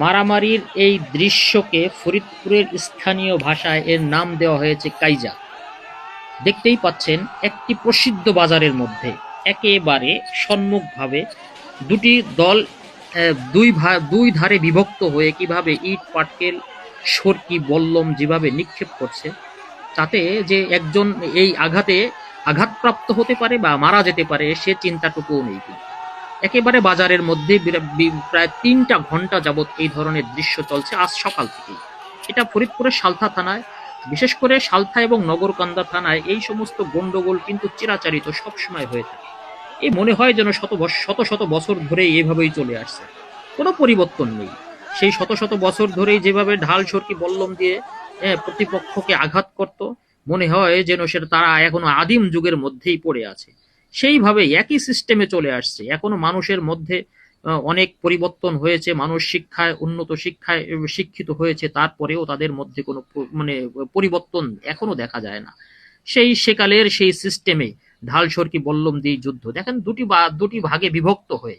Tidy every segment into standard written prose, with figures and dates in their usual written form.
মারামারির এই দৃশ্যকে ফরিদপুরের স্থানীয় ভাষায় এর নাম দেওয়া হয়েছে কাইজা। দেখতেই পাচ্ছেন একটি প্রসিদ্ধ বাজারের মধ্যে একেবারে সম্মুখভাবে দুটি দল দুই ধারে বিভক্ত হয়ে কিভাবে ইট পাটকেল সরকি বল্লম যেভাবে নিক্ষেপ করছে, তাতে যে একজন এই আঘাতে আঘাতপ্রাপ্ত হতে পারে বা মারা যেতে পারে সে চিন্তাটুকুও নেই। কিন্তু একেবারে বাজারের মধ্যে প্রায় ৩টা ঘন্টা যাবৎ এই ধরনের দৃশ্য চলছে আজ সকাল থেকেই। এটা ফরিদপুরের সালথা থানায়, বিশেষ করে সালথা এবং নগরকান্দা থানায় এই সমস্ত গন্ডগোল কিন্তু চিরাচরিত সবসময় হয়ে থাকে। এই মনে হয় যেন শত শত বছর ধরে এভাবেই চলে আসছে, কোনো পরিবর্তন নেই। সেই শত শত বছর ধরেই যেভাবে ঢাল সরকি বল্লম দিয়ে প্রতিপক্ষকে আঘাত করত, মনে হয় যেন সেটা তারা এখনো আদিম যুগের মধ্যেই পড়ে আছে। সেইভাবে একই সিস্টেমে চলে আসছে। এখনো মানুষের মধ্যে অনেক পরিবর্তন হয়েছে, মানুষ শিক্ষায় উন্নত শিক্ষায় শিক্ষিত হয়েছে, তারপরেও তাদের মধ্যে কোনো মানে পরিবর্তন এখনো দেখা যায় না। সেই সেকালের সেই সিস্টেমে ঢাল সরকি বল্লম দিয়ে যুদ্ধ দেখেন, দুটি ভাগে বিভক্ত হয়ে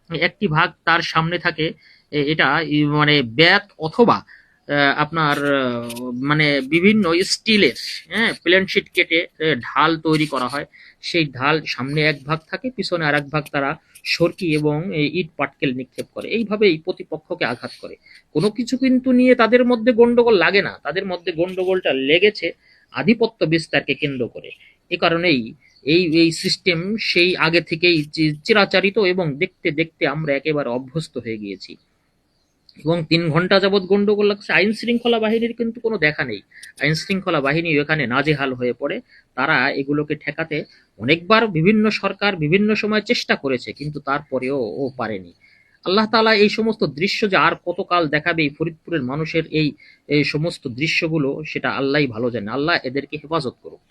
একটি ভাগ তার সামনে থাকে এটা মানে ব্যাত অথবা আপনার মানে বিভিন্ন স্টিলের, হ্যাঁ, প্লেন শিট কেটে ঢাল তৈরি করা হয়। সেই ঢাল সামনে এক ভাগ থাকে, পিছনে আর এক ভাগ তারা সরকি এবং ইট পাটকেল নিক্ষেপ করে, এইভাবেই প্রতিপক্ষকে আঘাত করে। কোনো কিছু কিন্তু নিয়ে তাদের মধ্যে গন্ডগোল লাগে না, তাদের মধ্যে গন্ডগোলটা লেগেছে আধিপত্য বিস্তারকে কেন্দ্র করে। এ কারণেই এই সিস্টেম সেই আগে থেকেই চিরাচরিত এবং দেখতে দেখতে আমরা একেবারে অভ্যস্ত হয়ে গিয়েছি। এবং ৩ ঘন্টা যাবৎ গন্ডগোল লাগছে, আইন শৃঙ্খলা বাহিনীর কিন্তু কোনো দেখা নেই। আইন শৃঙ্খলা বাহিনী এখানে নাজেহাল হয়ে পড়ে। তারা এগুলোকে ঠেকাতে অনেকবার বিভিন্ন সরকার বিভিন্ন সময় চেষ্টা করেছে, কিন্তু তারপরেও ও পারেনি। আল্লাহ তাআলা এই সমস্ত দৃশ্য যে আর কতকাল দেখাবে এই ফরিদপুরের মানুষের এই এই সমস্ত দৃশ্যগুলো, সেটা আল্লাহই ভালো জানে। আল্লাহ এদেরকে হেফাজত করুক।